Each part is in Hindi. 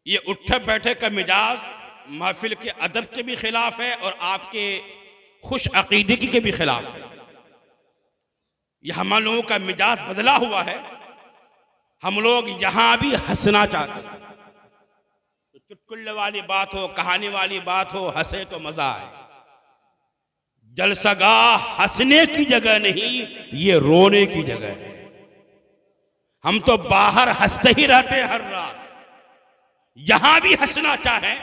ये उठे बैठे का मिजाज महफिल के अदब के भी खिलाफ है और आपके खुश अकीदगी के भी खिलाफ है। यह हम लोगों का मिजाज बदला हुआ है। हम लोग यहां भी हंसना चाहते हैं, तो चुटकुले वाली बात हो, कहानी वाली बात हो, हंसे तो मजा आए। जलसागाह हंसने की जगह नहीं, ये रोने की जगह है। हम तो बाहर हंसते ही रहते हैं हर रात। यहां भी हंसना चाहें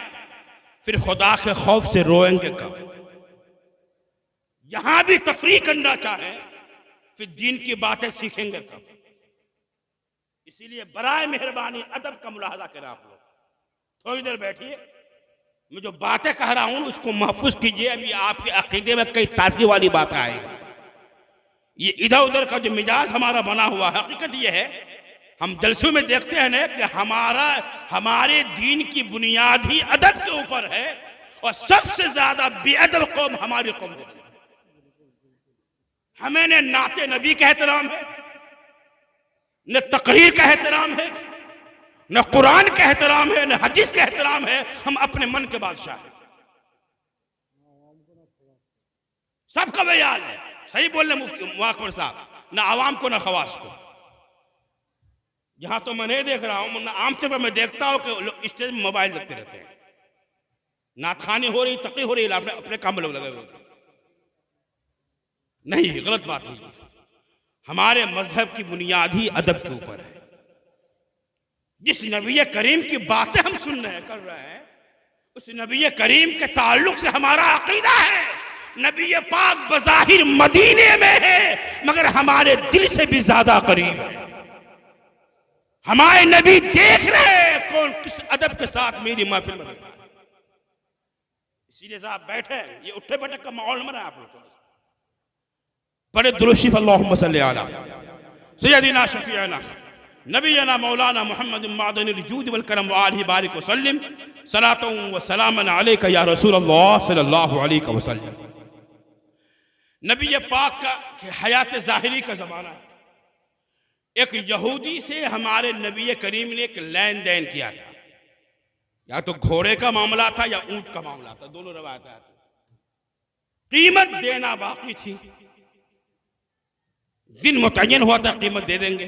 फिर खुदा के खौफ से रोएंगे कब? यहां भी तफरीह करना चाहें फिर दीन की बातें सीखेंगे कब? इसीलिए बराए मेहरबानी अदब का मुलाहजा करें। आप लोग थोड़ी देर बैठिए, मैं जो बातें कह रहा हूं उसको महफूज कीजिए। अभी आपके अकीदे में कई ताजगी वाली बातें आएंगी। ये इधर उधर का जो मिजाज हमारा बना हुआ, हकीकत ये है, हम जलसों में देखते हैं ना कि हमारे दीन की बुनियाद ही अदब के ऊपर है और सबसे ज्यादा बेअदब कौम हमारी कौम है। हमें न नाते नबी का एहतराम है, न तकरीर का एहतराम है, न कुरान का एहतराम है, न हदीस का एहतराम है। हम अपने मन के बादशाह हैं, सबका बयान है। सही बोल रहे मुफ्ती मुआकबर साहब, न आवाम को न खवास को। यहां तो मैं नहीं देख रहा हूं, आमतौर पर मैं देखता हूं कि लोग स्टेज में मोबाइल रखते रहते हैं। नाथखानी हो रही, तकरीर हो रही, अपने काम में लोग लगे हुए। नहीं, गलत बात है। हमारे मजहब की बुनियाद ही अदब के ऊपर है। जिस नबी करीम की बातें हम सुन रहे हैं, कर रहे हैं, उस नबी करीम के ताल्लुक से हमारा अकीदा है। नबी पाक बज़ाहिर मदीने में है मगर हमारे दिल से भी ज्यादा करीब है। हमारे नबी देख रहे हैं कौन किस अदब के साथ मेरी महफिल में बैठा है। इसीलिए साहब बैठे, ये उठे बैठे का माहौल बना। आप लोग बड़े दुरूद अल्लाहुम्मा सल्ली अला सय्यदिना शफीअना नबीना मौलाना मुहम्मद मादनिल जूद वल करम व आलिहि बारिक व सल्लिम सलातु व सलामन अलैका या रसूल अल्लाह सल्लल्लाहु अलैहि वसल्लम। नबी पाक का हयात ज़ाहिरी का ज़माना है। एक यहूदी से हमारे नबी करीम ने एक लेन देन किया था। या तो घोड़े का मामला था या ऊंट का मामला था, दोनों रवायत आती। कीमत देना बाकी थी, दिन मुतय्यन हुआ था, कीमत दे देंगे।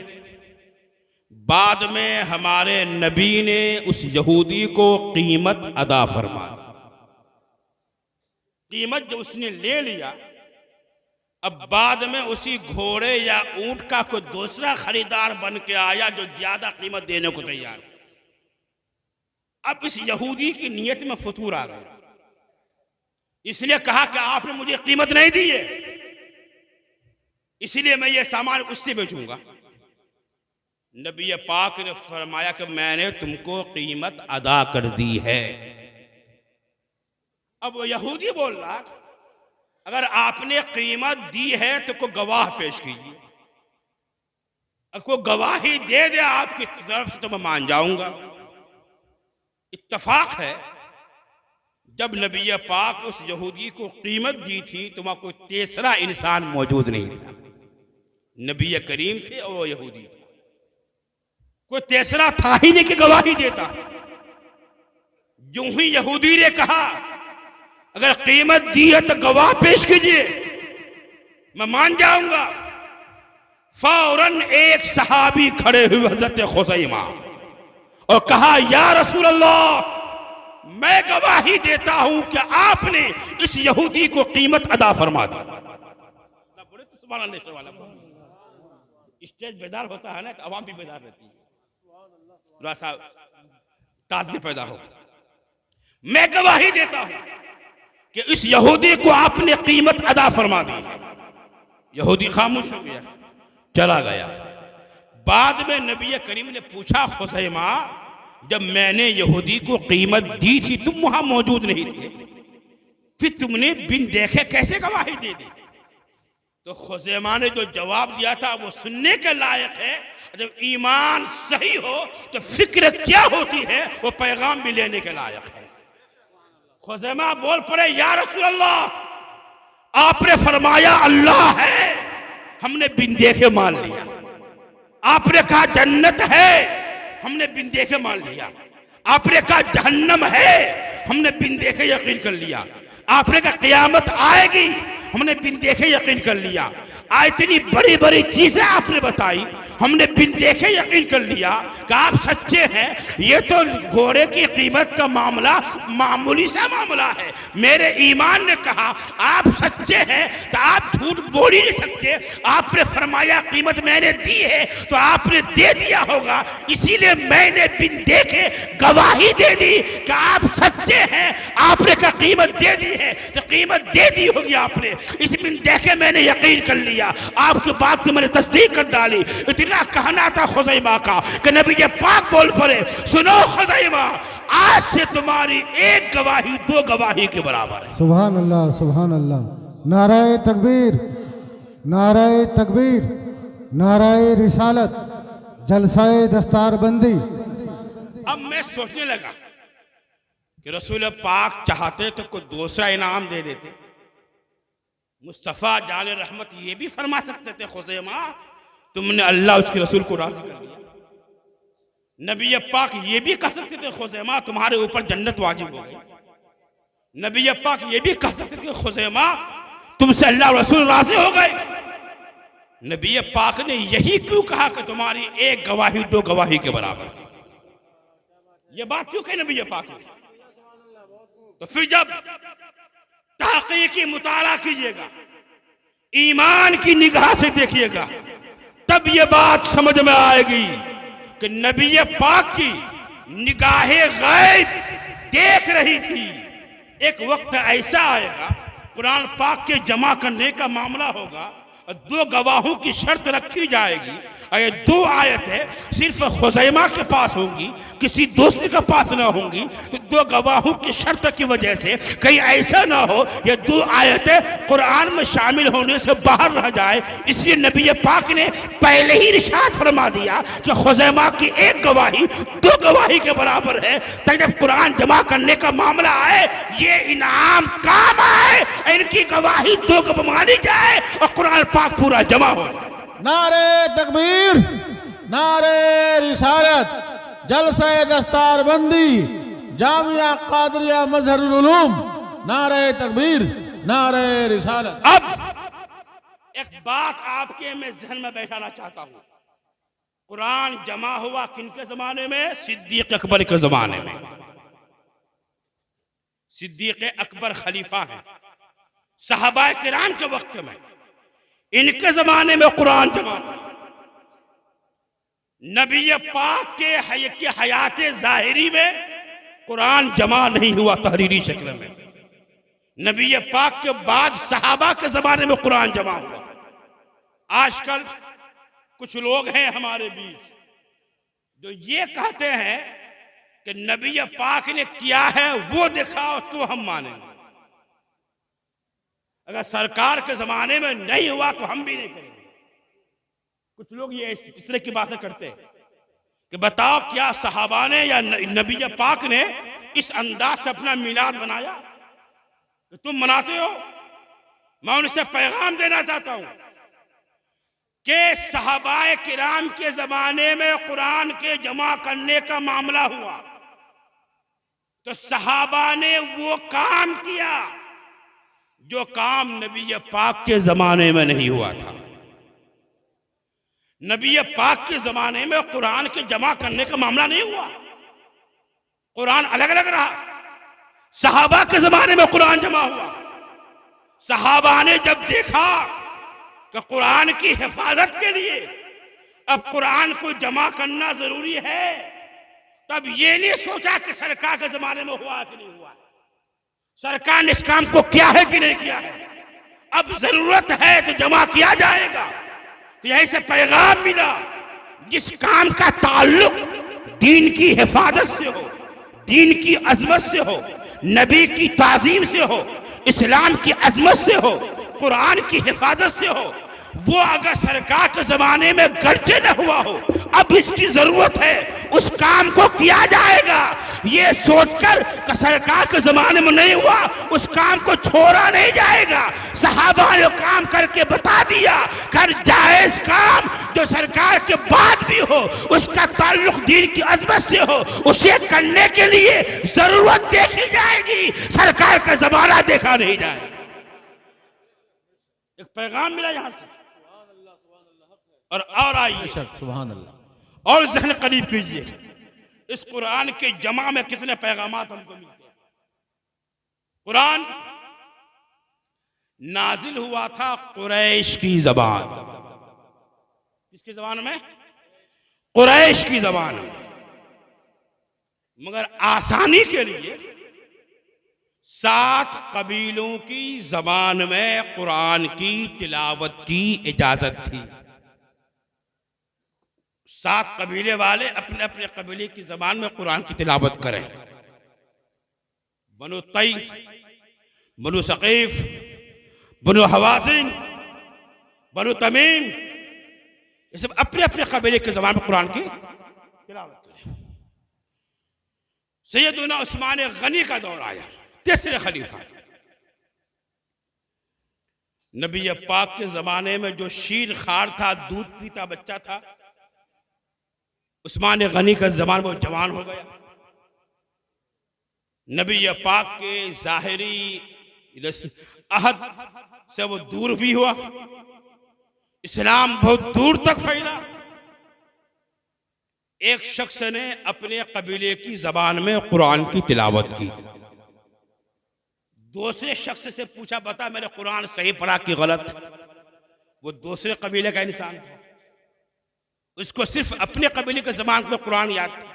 बाद में हमारे नबी ने उस यहूदी को कीमत अदा फरमा। कीमत जब उसने ले लिया, अब बाद में उसी घोड़े या ऊंट का कोई दूसरा खरीदार बन के आया जो ज्यादा कीमत देने को तैयार था। अब इस यहूदी की नीयत में फतूर आ गया, इसलिए कहा कि आपने मुझे कीमत नहीं दी है, इसलिए मैं ये सामान उससे बेचूंगा। नबी पाक ने फरमाया कि मैंने तुमको कीमत अदा कर दी है। अब वो यहूदी बोल रहा, अगर आपने कीमत दी है तो कोई गवाह पेश कीजिए, अगर कोई गवाही दे दे आपकी तरफ से तो मैं मान जाऊंगा। इत्तफाक है, जब नबी पाक उस यहूदी को कीमत दी थी तो वहां कोई तीसरा इंसान मौजूद नहीं था। नबी करीम थे और वो यहूदी थे, कोई तीसरा था ही नहीं कि गवाही देता। जो ही यहूदी ने कहा अगर कीमत दी है तो गवाह पेश कीजिए, मैं मान जाऊंगा। फौरन एक सहाबी खड़े हुए हजरत खुज़ैमा और कहा, या रसूल अल्लाह, मैं गवाही देता हूं कि आपने इस यहूदी को कीमत अदा फरमा दी। बोले तो सुभान अल्लाह वाला। स्टेज बेदार होता है ना तो अवाम भी बेदार रहती है, थोड़ा सा ताजगी पैदा हो। मैं गवाही देता हूं कि इस यहूदी को आपने कीमत अदा फरमा दी। यहूदी खामोश हो गया, चला गया। बाद में नबी करीम ने पूछा, खुज़ैमा, जब मैंने यहूदी को कीमत दी थी तुम वहां मौजूद नहीं थे, फिर तुमने बिन देखे कैसे गवाही दे दी? तो खुज़ैमा ने जो जवाब दिया था वो सुनने के लायक है। जब ईमान सही हो तो फिक्र क्या होती है वो पैगाम भी लेने के लायक है। खुज़ैमा बोल पड़े, या रसूल अल्लाह, आपने फरमाया अल्लाह है, हमने बिन देखे मान लिया। आपने कहा जन्नत है, हमने बिन देखे मान लिया। आपने कहा जहन्नम है, हमने बिन देखे यकीन कर लिया। आपने कहा क़यामत आएगी, हमने बिन देखे यकीन कर लिया। इतनी बड़ी बड़ी चीजें आपने बताई, हमने बिन देखे यकीन कर लिया कि आप सच्चे हैं। ये तो घोड़े की कीमत का मामला मामूली सा मामला है। मेरे ईमान ने कहा आप सच्चे हैं तो आप झूठ बोल ही नहीं सकते। आपने फरमाया कीमत मैंने दी है तो आपने दे दिया होगा, इसीलिए मैंने बिन देखे गवाही दे दी कि आप सच्चे हैं। आपने कहा कीमत दे दी है तो कीमत दे दी होगी आपने, इस बिन देखे मैंने यकीन कर लिया। आपकी बात की मैंने तस्दीक कर डाली। इतना कहना था खुज़ैमा का कि नबी ये पाक बोल पड़े, सुनो खुज़ैमा, आज से तुम्हारी एक गवाही दो गवाही के बराबर है। सुभान अल्लाह, सुभान अल्लाह। नाराए तकबीर, नाराए तकबीर, नाराए रिसालत, जलसाए दस्तारबंदी। अब मैं सोचने लगा कि रसूल पाक चाहते तो कोई दूसरा इनाम दे देते। मुस्तफ़ा जान रहमत ये भी फरमा सकते थे, खुज़ैमा तुमने अल्लाह उसके रसूल को राज़ी कर दिया। नबी पाक ये भी कह सकते थे, खुज़ैमा तुम्हारे ऊपर जन्नत वाजिब हो गई। नबी पाक ये भी कह सकते थे, खुज़ैमा तुमसे अल्लाह रसूल राज़ी हो गए। नबी पाक ने यही क्यों कहा कि तुम्हारी एक गवाही दो गवाही के बराबर? ये बात क्यों कही नबी पाक ने? तो फिर जब तहक़ीक़ी मुताला कीजिएगा, ईमान की निगाह से देखिएगा, तब ये बात समझ में आएगी कि नबी पाक की निगाहे गैब देख रही थी। एक वक्त ऐसा आएगा कुरान पाक के जमा करने का मामला होगा, दो गवाहों की शर्त रखी जाएगी। ये दो आयतें सिर्फ खुज़ैमा के पास होंगी, किसी दूसरे के पास ना होंगी। तो दो गवाहों की शर्त की वजह से कहीं ऐसा ना हो ये दो आयतें कुरान में शामिल होने से बाहर रह जाए, इसलिए नबी पाक ने पहले ही इरशाद फरमा दिया कि खुज़ैमा की एक गवाही दो गवाही के बराबर है। तब जब कुरान जमा करने का मामला आए, ये इनाम काम आए, इनकी गवाही दो को मानी जाए और कुरान पाक पूरा जमा हो जाए। नारे तकबीर, नारे रिसालत, जलसे दस्तारबंदी, जामिया कादरिया मजहरुल उलूम, नारे तकबीर, नारे रिसालत। अब एक बात आपके मैं जहन में बैठाना चाहता हूं। कुरान जमा हुआ किनके जमाने में? सिद्दीक अकबर के जमाने में। सिद्दीक अकबर खलीफा हैं सहाबा किराम के वक्त में, इनके जमाने में कुरान जमा। नबी पाक के हयात ज़ाहिरी में कुरान जमा नहीं हुआ तहरीरी शक्ल में। नबी पाक के बाद सहाबा के जमाने में कुरान जमा हुआ। आजकल कुछ लोग हैं हमारे बीच जो ये कहते हैं कि नबी पाक ने किया है वो दिखाओ तो हम मानेंगे। अगर सरकार के जमाने में नहीं हुआ तो हम भी नहीं करेंगे। कुछ लोग ये इस तरह की बातें करते हैं कि बताओ क्या सहाबा ने या नबी पाक ने इस अंदाज से अपना मिलाद बनाया तो तुम मनाते हो। मैं उनसे पैगाम देना चाहता हूं कि सहाबाए किराम के जमाने में कुरान के जमा करने का मामला हुआ तो सहाबा ने वो काम किया जो काम नबी पाक के जमाने में नहीं हुआ था। नबी पाक के जमाने में कुरान के जमा करने का मामला नहीं हुआ, कुरान अलग अलग रहा। सहाबा के जमाने में कुरान जमा हुआ। सहाबा ने जब देखा कि कुरान की हिफाजत के लिए अब कुरान को जमा करना जरूरी है, तब ये नहीं सोचा कि सरकार के जमाने में हुआ कि नहीं हुआ, सरकार ने इस काम को किया है कि नहीं किया है, अब जरूरत है तो जमा किया जाएगा। तो यहीं से पैगाम मिला, जिस काम का ताल्लुक दीन की हिफाजत से हो, दीन की अजमत से हो, नबी की ताजीम से हो, इस्लाम की अजमत से हो, कुरान की हिफाजत से हो, वो अगर सरकार के जमाने में गर्जे न हुआ हो, अब इसकी जरूरत है, उस काम को किया जाएगा। ये सोचकर कि सरकार के जमाने में नहीं हुआ, उस काम को छोड़ा नहीं जाएगा। सहाबा ने काम करके बता दिया, कर जायज काम जो सरकार के बाद भी हो उसका ताल्लुक दीन की अजमत से हो, उसे करने के लिए जरूरत देखी जाएगी, सरकार का जमाना देखा नहीं जाए। एक पैगाम मिला यहां से। और आइए सुभान अल्लाह, और ज़हन करीब कीजिए, इस कुरान के जमा में कितने पैगामात हमको मिलते हैं। कुरान नाजिल हुआ था कुरैश की जबान। किसकी जबान में? कुरैश की जबान में। मगर आसानी के लिए 7 कबीलों की जबान में कुरान की तिलावत की इजाजत थी। 7 कबीले वाले अपने अपने कबीले की जबान में कुरान की तिलावत करें। बनु तई, बनु सकीफ, बनु हवासिन, बनु तमीम, ये सब अपने अपने कबीले की जबान में कुरान की तिलावत करें। सैयदना उस्मान गनी का दौर आया, तीसरे खलीफा। नबी पाक के जमाने में जो शीर खार था, दूध पीता बच्चा था, उस्मान गनी का जमान वो जवान हो गया। नबी पाक के ज़ाहिरी अहद से वो दूर भी हुआ, इस्लाम बहुत दूर तक फैला। एक शख्स ने अपने कबीले की जबान में कुरान की तिलावत की। दूसरे शख्स से पूछा, बता मैंने कुरान सही पढ़ा कि गलत? वो दूसरे कबीले का इंसान था, उसको सिर्फ अपने कबीले के जबान में कुरान याद था।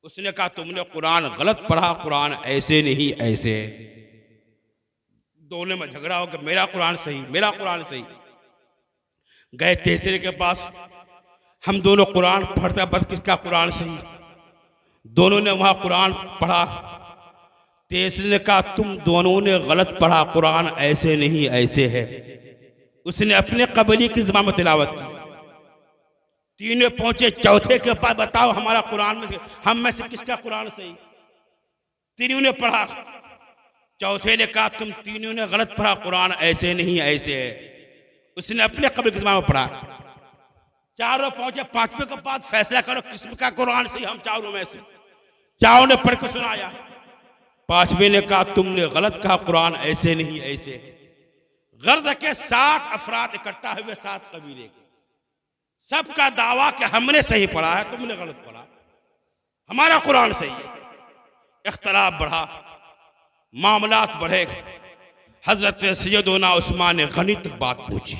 उसने कहा तुमने कुरान गलत पढ़ा, कुरान ऐसे नहीं ऐसे। दोनों में झगड़ा हो कि मेरा कुरान सही, मेरा कुरान सही। गए तीसरे के पास, हम दोनों कुरान पढ़ते, बस किसका कुरान सही? दोनों ने वहां कुरान पढ़ा। तीसरे ने कहा तुम दोनों ने गलत पढ़ा, कुरान ऐसे नहीं ऐसे है। उसने अपने कबीले की ज़बान में तिलावत की। तीनों पहुंचे चौथे के पास, बताओ हमारा कुरान में से, हम में से किसका कुरान सही? तीनों ने पढ़ा। चौथे ने कहा तुम तीनों ने गलत पढ़ा, कुरान ऐसे नहीं ऐसे है। उसने अपने कबीले की ज़बान में पढ़ा। चारों पहुंचे पांचवें के पास, फैसला करो किसका कुरान सही, हम चारों में से। चारों ने पढ़ के सुनाया। पांचवें ने कहा तुमने गलत कहा, कुरान ऐसे नहीं ऐसे। गर्द के 7 अफराद इकट्ठा हुए, 7 कबीले के, सबका दावा कि हमने सही पढ़ा है, तुमने गलत पढ़ा, हमारा कुरान सही है। इख्तलाफ बढ़ा, मामलात बढ़े। हजरत सैयदना उस्मान गनी तक बात पहुंची।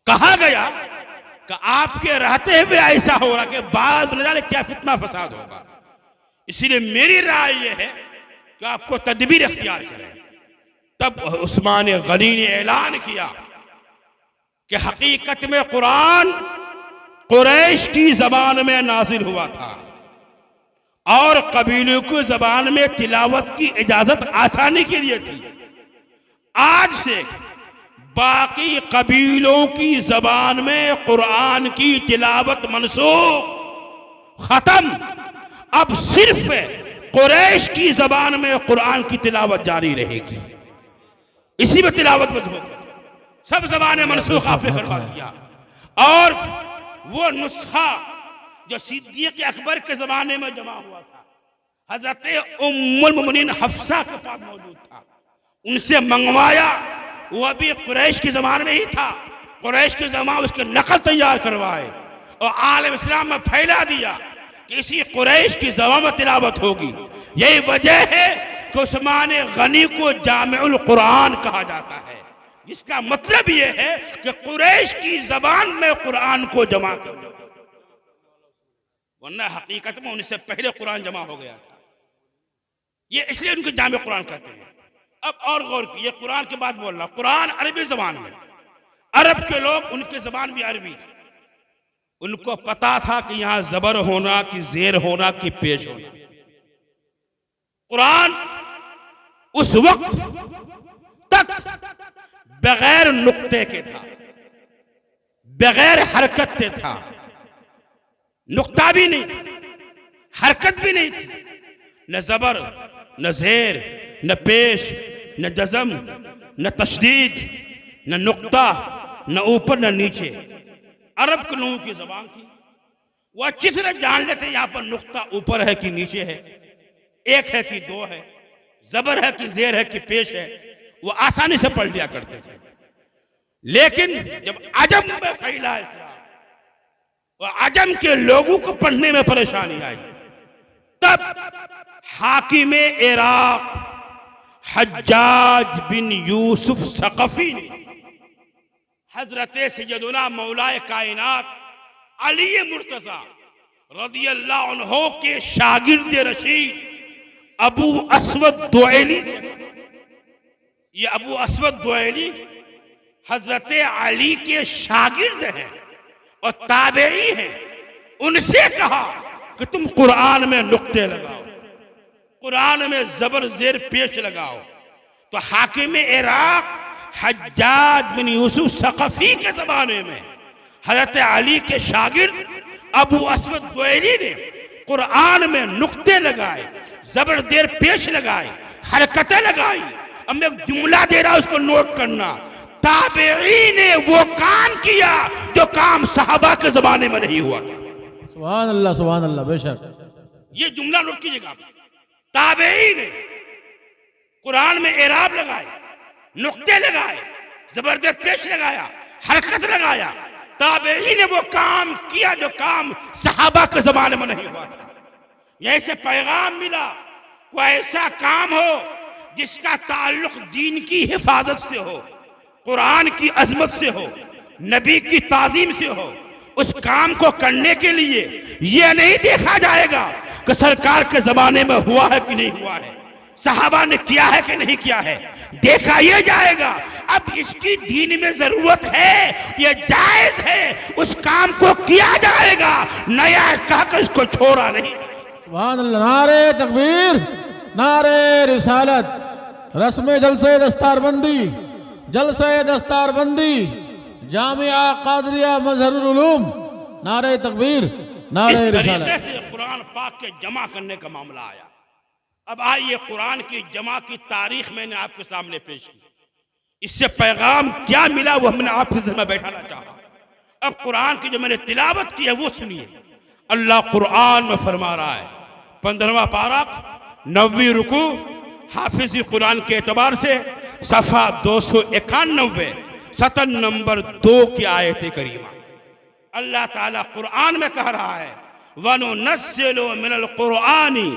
कहा गया कि आपके रहते हुए ऐसा हो रहा कि बाद में न जाने क्या फितना फसाद होगा, इसीलिए मेरी राय यह है कि आपको तदबीर इख्तियार करें। तब उस्मान गनी ने ऐलान किया कि हकीकत में कुरान कुरैश की जबान में नाजिल हुआ था और कबीलों की जबान में तिलावत की इजाजत आसानी के लिए थी। आज से बाकी कबीलों की जबान में कुरान की तिलावत मनसूख, खत्म। अब सिर्फ कुरैश की जबान में कुरान की तिलावत जारी रहेगी, इसी में तिलावत बंद होगी। सब जबानें मनसूख आपने करवा दिया। और वो नुस्खा जो सिद्दीक़ अकबर के जमाने में जमा हुआ था, हजरत उम्मुल मोमिनीन हफ्सा के पास मौजूद था, उनसे मंगवाया। वो भी कुरैश के जमाने में ही था। कुरैश के जमाने उसके नकल तैयार करवाए और आलम इस्लाम में फैला दिया कि इसी कुरैश की ज़बान में तिलावत होगी। यही वजह है कि उस्मान गनी को जामिउल कुरान कहा जाता है। इसका मतलब यह है कि कुरैश की जबान में कुरान को जमा कर, वरना हकीकत में उनसे पहले कुरान जमा हो गया था। ये इसलिए उनको जामे कुरान कहते हैं। अब और गौर कीजिए, कुरान के बाद बोल रहा, कुरान अरबी जबान में, अरब के लोग, उनकी जबान भी अरबी थी। उनको पता था कि यहां जबर होना कि जेर होना कि पेश होना। कुरान उस वक्त तक बगैर नुक्ते के था, बगैर हरकत के था। नुक्ता भी नहीं था, हरकत भी नहीं थी, न जबर न जेर न पेश न जज़म न तशदीद न नुक्ता, न ऊपर न नीचे। अरब के लोगों की जबान थी। वह अच्छी तरह जान लेते यहां पर नुक्ता ऊपर है कि नीचे है, एक है कि दो है, जबर है कि जेर है कि पेश है, वो आसानी से पढ़ लिया करते थे। लेकिन जब अजम में फैला इस्लाम और अजम के लोगों को पढ़ने में परेशानी आई, तब हाकिम इराक हज्जाज बिन यूसुफ सकफी ने हजरत सैयदना मौलाए कायनात अली मुर्तजा रदियल्लाहु अन्हु के शागिर्द रशीद अबू अस्वद दुएली से, ये अबू अस्वद दुएली हजरत अली के शागिर्द हैं और ताबेई हैं, उनसे कहा कि तुम कुरान में नुक्ते लगाओ, कुरान में जबर जेर पेश लगाओ। तो हाकिम इराक हज्जाज बिन यूसुफ सकफी के जमाने में हजरत अली के शागिर्द अबू अस्वद दुएली ने कुरान में नुक्ते लगाए, जबर देर पेश लगाए, हरकतें लगाई। अब मैं एक जुमला दे रहा हूं, उसको नोट करना। ताबेई ने वो काम किया जो काम सहाबा के जमाने में नहीं हुआ था। सुभान अल्लाह, बेशक। ये जुमला नोट कीजिएगा। ताबेई ने कुरान में एराब लगाए, नुक्ते लगाए, जबरदस्त पेश लगाया, हरकत लगाया। ताबेई ने वो काम किया जो काम सहाबा के जमाने में नहीं हुआ था। यहीं से पैगाम मिला, कोई ऐसा काम हो जिसका ताल्लुक दीन की हिफाजत से हो, कुरान की अजमत से हो, नबी की ताजीम से हो, उस काम को करने के लिए यह नहीं देखा जाएगा कि सरकार के जमाने में हुआ है कि नहीं हुआ है, सहाबा ने किया है कि नहीं किया है। देखा यह जाएगा अब इसकी दीन में जरूरत है, यह जायज है, उस काम को किया जाएगा, नया कहकर इसको छोड़ा नहीं। सुभान अल्लाह, नारे तकबीर, नारे रिसालत, रस्म जलसे दस्तारबंदी, जलसे दस्तारबंदी, जामिया कादरिया मजहरुल उलूम, नारे तकबीर, नारे रिसालत। इस तरीके से कुरान पाक के जमा करने का मामला आया। अब आइए कुरान की जमा की तारीख मैंने आपके सामने पेश की, इससे पैगाम क्या मिला वो हमने आपके सामने बैठाना चाहा। अब कुरान की जो मैंने तिलावत की है वो सुनिए। अल्लाह कुरान में फरमा रहा है, 15वां पारा 90वीं रुकू, हाफिज़ कुरान के एतबार से सफ़ा 291, सतन नंबर 2 की आयत करीमा। अल्लाह ताला कुरान में कह रहा है, वनुनज़्ज़िलु मिनल कुरानी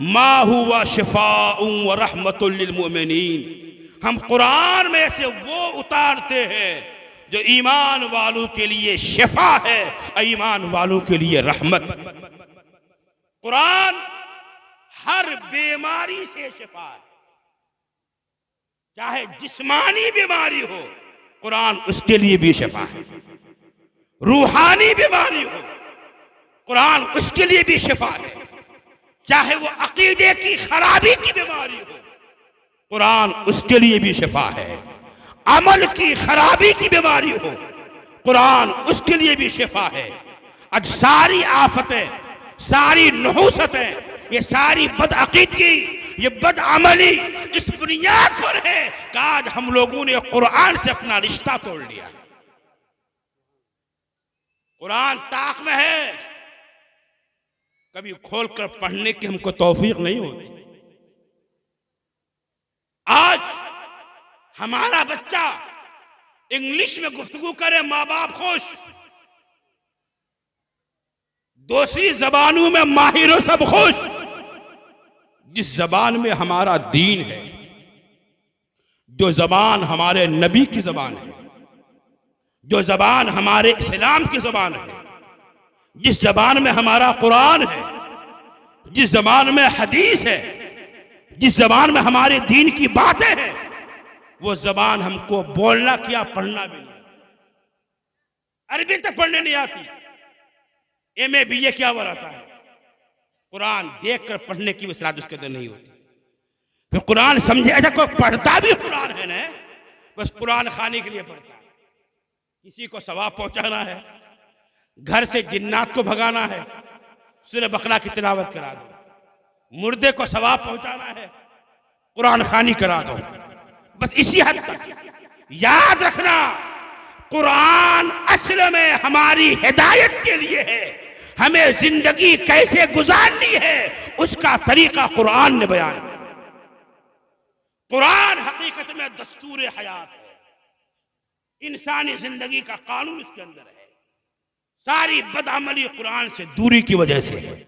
मा हुवा शिफ़ाउन व रहमतुल लिल मुमिनीन। हम कुरान में से वो उतारते हैं जो ईमान वालों के लिए शिफा है, ईमान वालों के लिए रहमत। कुरान हर बीमारी से शिफा है, चाहे जिस्मानी बीमारी हो कुरान उसके लिए भी शिफा है, रूहानी बीमारी हो कुरान उसके लिए भी शिफा है, चाहे वो अकीदे की खराबी की बीमारी हो कुरान उसके लिए भी शिफा है, अमल की खराबी की बीमारी हो कुरान उसके लिए भी शिफा है। आज सारी आफतें, सारी नहुसतें, ये सारी बदअकीदगी, ये बदअमली इस बुनियाद पर है कि आज हम लोगों ने कुरान से अपना रिश्ता तोड़ लिया। कुरान ताक में है, कभी खोलकर पढ़ने की हमको तौफीक नहीं होती। आज हमारा बच्चा इंग्लिश में गुफ्तगू करे, माँ बाप खुश, दूसरी जबानों में माहिरों सब खुश। जिस जबान में हमारा दीन है, जो जबान हमारे नबी की जबान है, जो जबान हमारे इस्लाम की जबान है, जिस जबान में हमारा कुरान है, जिस जबान में हदीस है, जिस जबान में हमारे दीन की बातें हैं, वो जबान हमको बोलना क्या पढ़ना भी नहीं। अरबी तक पढ़ने नहीं आती, MA BA क्या वो आता है। कुरान देखकर पढ़ने की वसरात उसके अंदर नहीं होती। फिर कुरान समझे ऐसा कोई पढ़ता भी कुरान है ना, बस कुरान खाने के लिए पढ़ता है। किसी को सवाब पहुंचाना है, घर से जिन्नात को भगाना है, सूरह बकरा की तिलावत करा दो। मुर्दे को सवाब पहुंचाना है, कुरान खानी करा दो। बस इसी हद तक। याद रखना, कुरान असल में हमारी हिदायत के लिए है। हमें जिंदगी कैसे गुजारनी है उसका तरीका कुरान ने बयान किया। कुरान हकीकत में दस्तूर हयात है, इंसानी जिंदगी का कानून इसके अंदर है। सारी बदअमली कुरान से दूरी की वजह से है।